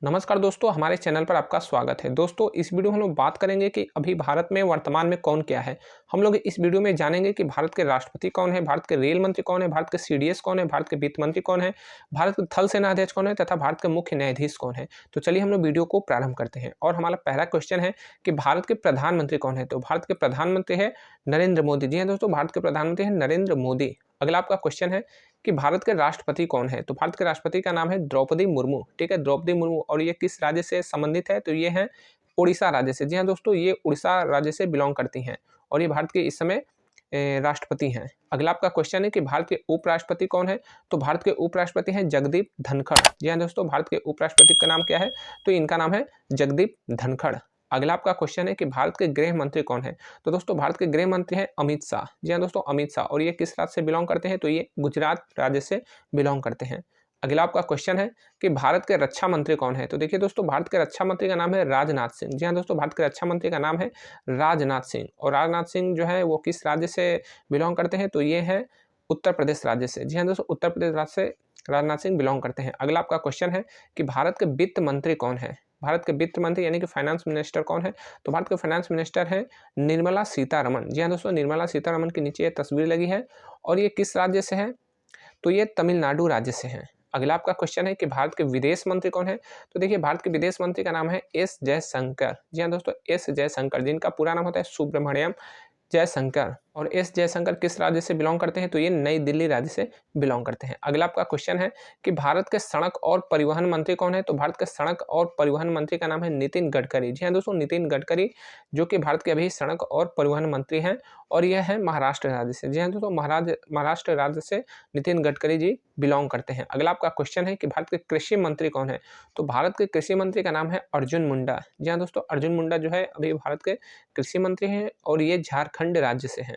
नमस्कार दोस्तों, हमारे चैनल पर आपका स्वागत है। दोस्तों, इस वीडियो में हम लोग बात करेंगे कि अभी भारत में वर्तमान में कौन क्या है। हम लोग इस वीडियो में जानेंगे कि भारत के राष्ट्रपति कौन है, भारत के रेल मंत्री कौन है, भारत के सीडीएस कौन है, भारत के वित्त मंत्री कौन है, भारत के थल सेना अध्यक्ष कौन है तथा भारत के मुख्य न्यायाधीश कौन है। तो चलिए हम लोग वीडियो को प्रारंभ करते हैं और हमारा पहला क्वेश्चन है कि भारत के प्रधानमंत्री कौन है। तो भारत के प्रधानमंत्री है नरेंद्र मोदी। जी हाँ दोस्तों, भारत के प्रधानमंत्री है नरेंद्र मोदी। अगला आपका क्वेश्चन है कि भारत के राष्ट्रपति कौन है। तो भारत के राष्ट्रपति का नाम है द्रौपदी मुर्मू। ठीक है, द्रौपदी मुर्मू। और ये किस राज्य से संबंधित है? तो ये है उड़ीसा राज्य से। जी हाँ दोस्तों, ये उड़ीसा राज्य से बिलोंग करती हैं और ये भारत के इस समय राष्ट्रपति हैं। अगला आपका क्वेश्चन है कि भारत के उपराष्ट्रपति कौन है। तो भारत के उपराष्ट्रपति हैं जगदीप धनखड़। जी हाँ दोस्तों, भारत के उपराष्ट्रपति का नाम क्या है? तो इनका नाम है जगदीप धनखड़। अगला आपका क्वेश्चन है कि भारत के गृह मंत्री कौन है। तो दोस्तों, भारत के गृह मंत्री हैं अमित शाह। जी हाँ दोस्तों, अमित शाह। और ये किस राज्य से बिलोंग करते हैं? तो ये गुजरात राज्य से बिलोंग करते हैं। अगला आपका क्वेश्चन है कि भारत के रक्षा मंत्री कौन है। तो देखिए दोस्तों, भारत के रक्षा मंत्री का नाम है राजनाथ सिंह। जी हाँ दोस्तों, भारत के रक्षा मंत्री का नाम है राजनाथ सिंह। और राजनाथ सिंह जो है वो किस राज्य से बिलोंग करते हैं? तो ये है उत्तर प्रदेश राज्य से। जी हाँ दोस्तों, उत्तर प्रदेश राज्य से राजनाथ सिंह बिलोंग करते हैं। अगला आपका क्वेश्चन है कि भारत के वित्त मंत्री कौन है। भारत के वित्त मंत्री यानी कि फाइनेंस मिनिस्टर कौन है। तो भारत के फाइनेंस मिनिस्टर है निर्मला सीतारमण। जी हाँ दोस्तों, निर्मला सीतारमण की नीचे ये तस्वीर लगी है और ये किस राज्य से है? तो ये तमिलनाडु राज्य से हैं। अगला आपका क्वेश्चन है कि भारत के विदेश मंत्री कौन है। तो देखिए, भारत के विदेश मंत्री का नाम है एस जयशंकर। जी हाँ दोस्तों, एस जयशंकर, जिनका पूरा नाम होता है सुब्रमण्यम जयशंकर। और एस जयशंकर किस राज्य से बिलोंग करते हैं? तो ये नई दिल्ली राज्य से बिलोंग करते हैं। अगला आपका क्वेश्चन है कि भारत के सड़क और परिवहन मंत्री कौन है। तो भारत के सड़क और परिवहन मंत्री का नाम है नितिन गडकरी। जी हाँ दोस्तों, नितिन गडकरी, जो कि भारत के अभी सड़क और परिवहन मंत्री हैं और यह है महाराष्ट्र राज्य से। जी हाँ दोस्तों, महाराष्ट्र राज्य से नितिन गडकरी जी बिलोंग करते हैं। अगला आपका क्वेश्चन है कि भारत के कृषि मंत्री कौन है। तो भारत के कृषि मंत्री का नाम है अर्जुन मुंडा। जी हाँ दोस्तों, अर्जुन मुंडा जो है अभी भारत के कृषि मंत्री हैं और ये झारखंड राज्य से हैं।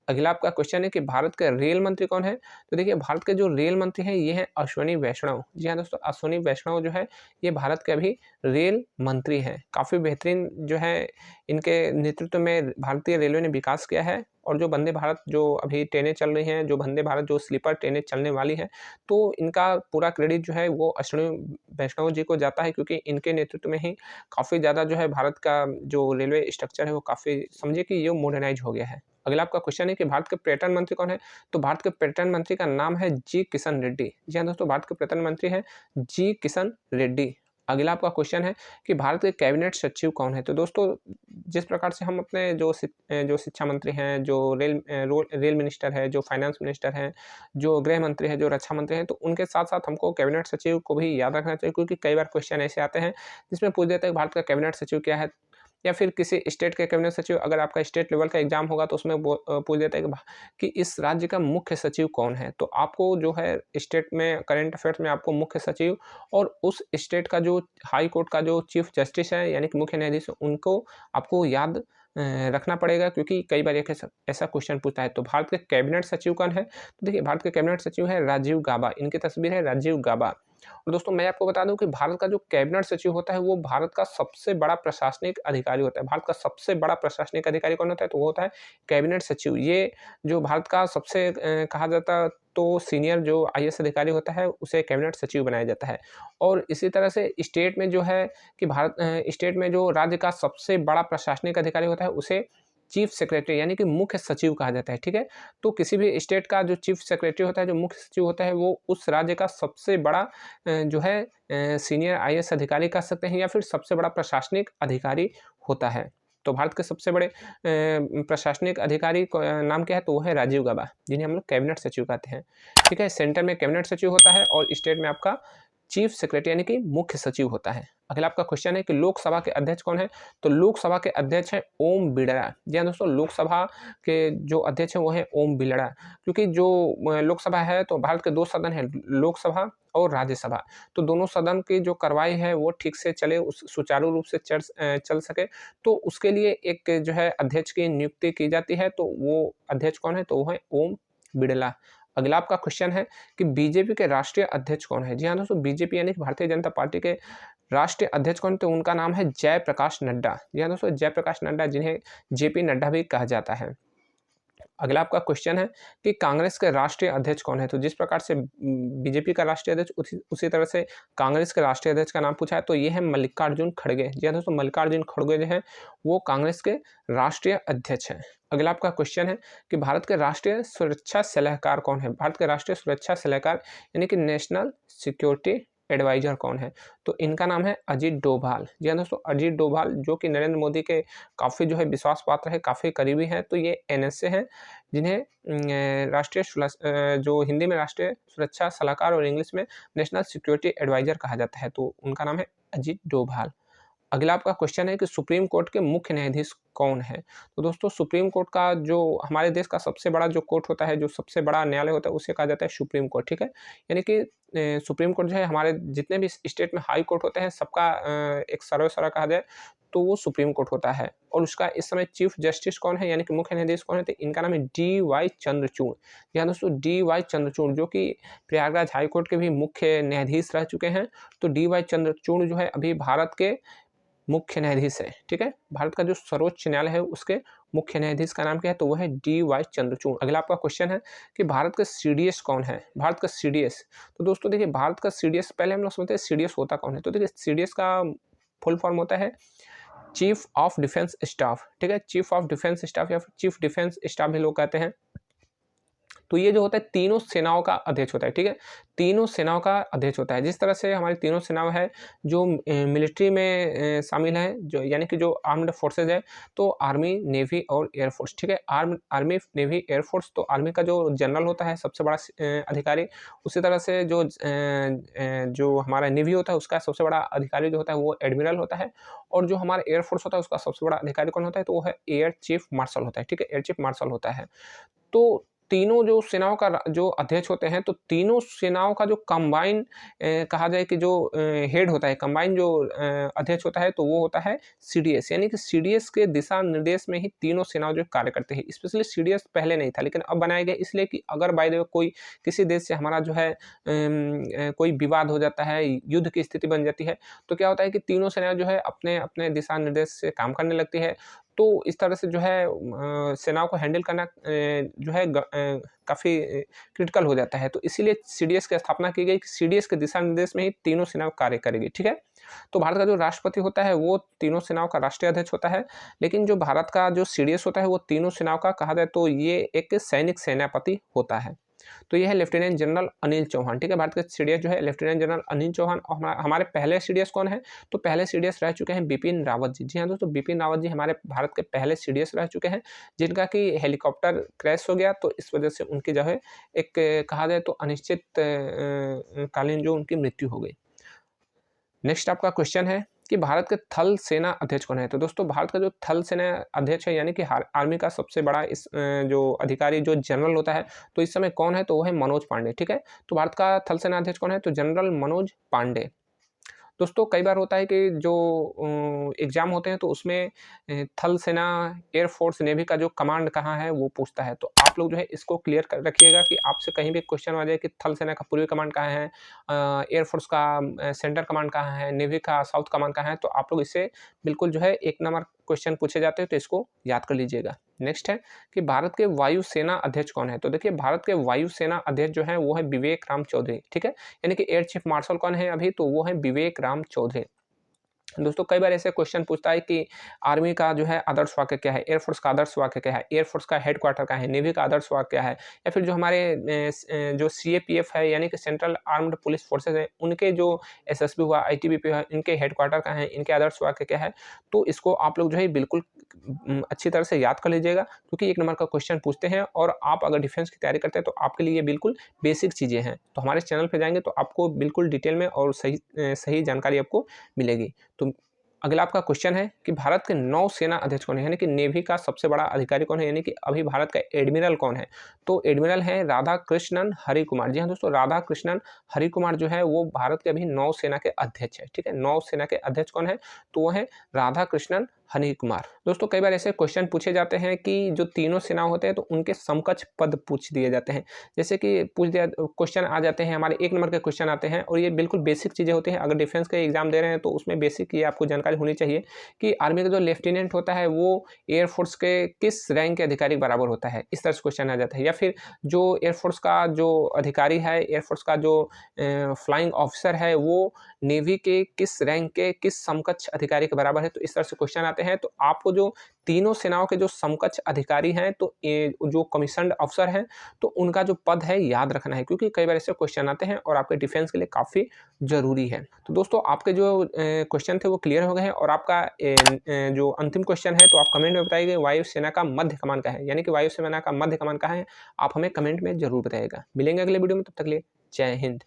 अगला आपका क्वेश्चन है कि भारत के रेल मंत्री कौन है। तो देखिए, भारत के जो रेल मंत्री हैं ये हैं अश्विनी वैष्णव। जी हाँ दोस्तों, अश्विनी वैष्णव जो है ये भारत के अभी रेल मंत्री हैं। काफ़ी बेहतरीन जो है इनके नेतृत्व में भारतीय रेलवे ने विकास किया है। और जो वंदे भारत जो अभी ट्रेनें चल रही हैं, जो वंदे भारत जो स्लीपर ट्रेनें चलने वाली हैं, तो इनका पूरा क्रेडिट जो है वो अश्विनी वैष्णव जी को जाता है, क्योंकि इनके नेतृत्व में ही काफ़ी ज़्यादा जो है भारत का जो रेलवे स्ट्रक्चर है वो काफ़ी, समझिए कि ये मॉडर्नाइज हो गया है। अगला आपका क्वेश्चन है कि भारत के पर्यटन मंत्री कौन है। तो भारत के पर्यटन मंत्री का नाम है जी किशन रेड्डी। जी हाँ दोस्तों, भारत के पर्यटन मंत्री हैं जी किशन रेड्डी। अगला आपका क्वेश्चन है कि भारत के कैबिनेट सचिव कौन है। तो दोस्तों, जिस प्रकार से हम अपने जो शिक्षा मंत्री हैं, जो रेल मिनिस्टर है, जो फाइनेंस मिनिस्टर हैं, जो गृह मंत्री है, जो रक्षा मंत्री हैं, तो उनके साथ साथ हमको कैबिनेट सचिव को भी याद रखना चाहिए, क्योंकि कई बार क्वेश्चन ऐसे आते हैं जिसमें पूछ देते हैं भारत का कैबिनेट सचिव क्या है, या फिर किसी स्टेट के कैबिनेट सचिव, अगर आपका स्टेट लेवल का एग्जाम होगा तो उसमें पूछ देता है कि इस राज्य का मुख्य सचिव कौन है। तो आपको जो है स्टेट में करंट अफेयर्स में आपको मुख्य सचिव और उस स्टेट का जो हाई कोर्ट का जो चीफ जस्टिस है यानी कि मुख्य न्यायाधीश, उनको आपको याद रखना पड़ेगा, क्योंकि कई बार एक ऐसा क्वेश्चन पूछता है। तो भारत के कैबिनेट सचिव कौन है। तो देखिए, भारत के कैबिनेट सचिव है राजीव गाबा। इनकी तस्वीर है राजीव गाबा। और दोस्तों, मैं आपको बता दूं कि भारत का जो कैबिनेट सचिव होता है वो भारत का सबसे बड़ा प्रशासनिक अधिकारी होता है। भारत का सबसे बड़ा प्रशासनिक अधिकारी कौन होता है? तो वो होता है कैबिनेट सचिव। ये जो भारत का सबसे कहा जाता है तो सीनियर जो आईएएस अधिकारी होता है उसे कैबिनेट सचिव बनाया जाता है। और इसी तरह से स्टेट में जो है कि स्टेट में जो राज्य का सबसे बड़ा प्रशासनिक अधिकारी होता है उसे चीफ सेक्रेटरी यानी कि मुख्य सचिव कहा जाता है। ठीक है, तो किसी भी स्टेट का जो चीफ सेक्रेटरी होता है, जो मुख्य सचिव होता है, वो उस राज्य का सबसे बड़ा जो है सीनियर आईएएस अधिकारी कह सकते हैं, या फिर सबसे बड़ा प्रशासनिक अधिकारी होता है। तो भारत के सबसे बड़े प्रशासनिक अधिकारी नाम क्या है? तो वो है राजीव गाबा, जिन्हें हम लोग कैबिनेट सचिव कहते हैं। ठीक है, सेंटर में कैबिनेट सचिव होता है और स्टेट में आपका चीफ सेक्रेटरी यानी कि मुख्य सचिव होता है। अगला आपका क्वेश्चन है कि लोकसभा के अध्यक्ष कौन है। तो लोकसभा के अध्यक्ष हैं ओम बिड़ला। जी हाँ दोस्तों, लोकसभा के जो अध्यक्ष हैं वो है ओम बिड़ला, क्योंकि जो लोकसभा है तो भारत के दो सदन है, लोकसभा और राज्यसभा। तो दोनों सदन की जो कार्रवाई है वो ठीक से चले, उस सुचारू रूप से चल सके, तो उसके लिए एक जो है अध्यक्ष की नियुक्ति की जाती है। तो वो अध्यक्ष कौन है? तो वो है ओम बिड़ला। अगला आपका क्वेश्चन है कि बीजेपी के राष्ट्रीय अध्यक्ष कौन है। जी हाँ दोस्तों, बीजेपी यानी कि भारतीय जनता पार्टी के राष्ट्रीय अध्यक्ष कौन? तो उनका नाम है जयप्रकाश नड्डा। जी हाँ दोस्तों, जयप्रकाश नड्डा, जिन्हें जेपी नड्डा भी कहा जाता है। अगला आपका क्वेश्चन है कि कांग्रेस के राष्ट्रीय अध्यक्ष कौन है। तो जिस प्रकार से बीजेपी का राष्ट्रीय अध्यक्ष उसी तरह से कांग्रेस के राष्ट्रीय अध्यक्ष का नाम पूछा है, तो ये है मल्लिकार्जुन खड़गे। जी हाँ दोस्तों, मल्लिकार्जुन खड़गे जो है वो कांग्रेस के राष्ट्रीय अध्यक्ष हैं। अगला आपका क्वेश्चन है कि भारत के राष्ट्रीय सुरक्षा सलाहकार कौन है। भारत के राष्ट्रीय सुरक्षा सलाहकार यानी कि नेशनल सिक्योरिटी एडवाइजर कौन है। तो इनका नाम है अजीत डोभाल। जी हाँ दोस्तों, अजीत डोभाल जो कि नरेंद्र मोदी के काफ़ी जो है विश्वास पात्र है, काफ़ी करीबी हैं। तो ये एनएसए हैं जिन्हें जो हिंदी में राष्ट्रीय सुरक्षा सलाहकार और इंग्लिश में नेशनल सिक्योरिटी एडवाइजर कहा जाता है। तो उनका नाम है अजीत डोभाल। अगला आपका क्वेश्चन है कि सुप्रीम कोर्ट के मुख्य न्यायाधीश कौन है। तो दोस्तों सुप्रीम कोर्ट का जो हमारे देश का सबसे बड़ा जो कोर्ट होता है, जो सबसे बड़ा न्यायालय होता है, उसे कहा जाता है सुप्रीम कोर्ट। ठीक है, यानी कि सुप्रीम कोर्ट जो है हमारे जितने भी स्टेट में हाई कोर्ट होते हैं सबका एक सर्वसरा कहा जाए तो वो सुप्रीम कोर्ट होता है। और उसका इस समय चीफ जस्टिस कौन है यानी कि मुख्य न्यायाधीश कौन है, तो इनका नाम है डी.वाई. चंद्रचूड़। जी हाँ दोस्तों, डी.वाई. चंद्रचूड़ जो कि प्रयागराज हाई कोर्ट के भी मुख्य न्यायाधीश रह चुके हैं। तो डी.वाई. चंद्रचूड़ जो है अभी भारत के मुख्य न्यायाधीश है। ठीक है, भारत का जो सर्वोच्च न्यायालय है उसके मुख्य न्यायाधीश का नाम क्या है, तो वो है डी.वाई. चंद्रचूड़। अगला आपका क्वेश्चन है कि भारत का सीडीएस कौन है। भारत का सीडीएस, तो दोस्तों देखिए भारत का सीडीएस, पहले हम लोग समझते हैं सीडीएस होता कौन है। तो देखिए सीडीएस का फुल फॉर्म होता है चीफ ऑफ डिफेंस स्टाफ। ठीक है, चीफ ऑफ डिफेंस स्टाफ या फिर चीफ डिफेंस स्टाफ भी लोग कहते हैं। तो ये जो होता है तीनों सेनाओं का अध्यक्ष होता है। ठीक है, तीनों सेनाओं का अध्यक्ष होता है। जिस तरह से हमारी तीनों सेनाएं हैं जो मिलिट्री में शामिल हैं, जो यानी कि जो आर्म्ड फोर्सेज है, तो आर्मी, नेवी और एयरफोर्स। ठीक है, आर्मी, नेवी, एयरफोर्स। तो आर्मी का जो जनरल होता है सबसे बड़ा अधिकारी, उसी तरह से जो हमारा नेवी होता है उसका सबसे बड़ा अधिकारी जो होता है वो एडमिरल होता है। और जो हमारा एयरफोर्स होता है उसका सबसे बड़ा अधिकारी कौन होता है, तो वो है एयर चीफ मार्शल होता है। ठीक है, एयर चीफ मार्शल होता है। तो तीनों जो सेनाओं का जो अध्यक्ष होते हैं, तो तीनों सेनाओं का जो कंबाइन कहा जाए कि जो हेड होता है, कंबाइन जो अध्यक्ष होता है, तो वो होता है सीडीएस। यानी कि सीडीएस के दिशा निर्देश में ही तीनों सेनाओं जो कार्य करते हैं। स्पेशली सीडीएस पहले नहीं था लेकिन अब बनाया गया, इसलिए कि अगर बाय द वे कोई किसी देश से हमारा जो है कोई विवाद हो जाता है, युद्ध की स्थिति बन जाती है, तो क्या होता है कि तीनों सेनाएं जो है अपने अपने दिशा निर्देश से काम करने लगती है। तो इस तरह से जो है सेनाओं को हैंडल करना जो है काफ़ी क्रिटिकल हो जाता है। तो इसीलिए सीडीएस की स्थापना की गई कि सीडीएस के दिशा निर्देश में ही तीनों सेनाएं कार्य करेगी। ठीक है, तो भारत का जो राष्ट्रपति होता है वो तीनों सेनाओं का राष्ट्रीय अध्यक्ष होता है। लेकिन जो भारत का जो सीडीएस होता है वो तीनों सेनाओं का कहा जाए तो ये एक सैनिक सेनापति होता है। तो ये है लेफ्टिनेंट जनरल अनिल चौहान। ठीक है, भारत के सीडीएस जो है लेफ्टिनेंट जनरल अनिल चौहान। और हमारे पहले सीडीएस कौन है, तो पहले सीडीएस रह चुके हैं बिपिन रावत जी। जी हाँ दोस्तों, बिपिन रावत जी हमारे भारत के पहले सीडीएस रह चुके हैं, जिनका कि हेलीकॉप्टर क्रैश हो गया, तो इस वजह से उनकी जो है एक कहा जाए तो अनिश्चित कालीन जो उनकी मृत्यु हो गई। नेक्स्ट आपका क्वेश्चन है कि भारत के थल सेना अध्यक्ष कौन है। तो दोस्तों भारत का जो थल सेना अध्यक्ष है यानी कि आर्मी का सबसे बड़ा इस जो अधिकारी जो जनरल होता है, तो इस समय कौन है, तो वो है मनोज पांडे। ठीक है, तो भारत का थल सेना अध्यक्ष कौन है, तो जनरल मनोज पांडे। दोस्तों कई बार होता है कि जो एग्ज़ाम होते हैं तो उसमें थल सेना, एयरफोर्स, नेवी का जो कमांड कहाँ है वो पूछता है। तो आप लोग जो है इसको क्लियर कर रखिएगा कि आपसे कहीं भी क्वेश्चन आ जाए कि थल सेना का पूर्वी कमांड कहाँ है, एयरफोर्स का सेंटर कमांड कहाँ है, नेवी का साउथ कमांड कहाँ है, तो आप लोग इससे बिल्कुल जो है 1 नंबर क्वेश्चन पूछे जाते हैं तो इसको याद कर लीजिएगा। नेक्स्ट है कि भारत के वायुसेना अध्यक्ष कौन है। तो देखिए भारत के वायुसेना अध्यक्ष जो है वो है विवेक राम चौधरी। ठीक है, यानी कि एयर चीफ मार्शल कौन है अभी, तो वो है विवेक राम चौधरी। दोस्तों कई बार ऐसे क्वेश्चन पूछता है कि आर्मी का जो है आदर्श वाक्य क्या है, एयरफोर्स का आदर्श वाक्य क्या है, एयरफोर्स का हेडक्वार्टर क्या है, नेवी का आदर्श वाक्य क्या है, या फिर जो हमारे जो सीएपीएफ है यानी कि सेंट्रल आर्म्ड पुलिस फोर्सेज है, उनके जो एसएसबी हुआ, आईटीबीपी हुआ, इनके हेडक्वार्टर क्या है, इनके आदर्श वाक्य क्या है। तो इसको आप लोग जो है बिल्कुल अच्छी तरह से याद कर लीजिएगा, क्योंकि 1 नंबर का क्वेश्चन पूछते हैं और आप अगर डिफेंस की तैयारी करते हैं तो आपके लिए ये बिल्कुल बेसिक चीज़ें हैं। तो हमारे चैनल पर जाएंगे तो आपको बिल्कुल डिटेल में और सही जानकारी आपको मिलेगी। तो अगला आपका क्वेश्चन है कि भारत के नौसेना अध्यक्ष कौन है, यानी कि नेवी का सबसे बड़ा अधिकारी कौन है, यानी कि अभी भारत का एडमिरल कौन है, तो एडमिरल है राधा कृष्णन हरि कुमार। जी हाँ दोस्तों, राधा कृष्णन हरि कुमार जो है वो भारत के अभी नौसेना के अध्यक्ष है। ठीक है, नौसेना के अध्यक्ष कौन है, तो वो है राधा कृष्णन हनी कुमार। दोस्तों कई बार ऐसे क्वेश्चन पूछे जाते हैं कि जो तीनों सेना होते हैं तो उनके समकक्ष पद पूछ दिए जाते हैं। जैसे कि पूछ दिया क्वेश्चन आ जाते हैं हमारे 1 नंबर के क्वेश्चन आते हैं और ये बिल्कुल बेसिक चीज़ें होती हैं। अगर डिफेंस का एग्जाम दे रहे हैं तो उसमें बेसिक ये आपको जानकारी होनी चाहिए कि आर्मी का जो लेफ्टिनेंट होता है वो एयरफोर्स के किस रैंक के अधिकारी बराबर होता है, इस तरह से क्वेश्चन आ जाता है। या फिर जो एयरफोर्स का जो अधिकारी है, एयरफोर्स का जो फ्लाइंग ऑफिसर है वो नेवी के किस रैंक के किस समकक्ष अधिकारी के बराबर है, तो इस तरह से क्वेश्चन आते हैं। तो आपको जो तीनों सेनाओं के जो समकक्ष अधिकारी हैं तो ये जो कमीशन्ड अफसर हैं तो उनका जो पद है याद रखना है, क्योंकि कई बार ऐसे क्वेश्चन आते हैं और आपके डिफेंस के लिए काफ़ी ज़रूरी है। तो दोस्तों आपके जो क्वेश्चन थे वो क्लियर हो गए हैं और आपका जो अंतिम क्वेश्चन है तो आप कमेंट में बताइए वायुसेना का मध्य कमान का है, यानी कि वायुसेना का मध्य कमान कहाँ है, आप हमें कमेंट में ज़रूर बताइएगा। मिलेंगे अगले वीडियो में, तब तक के लिए जय हिंद।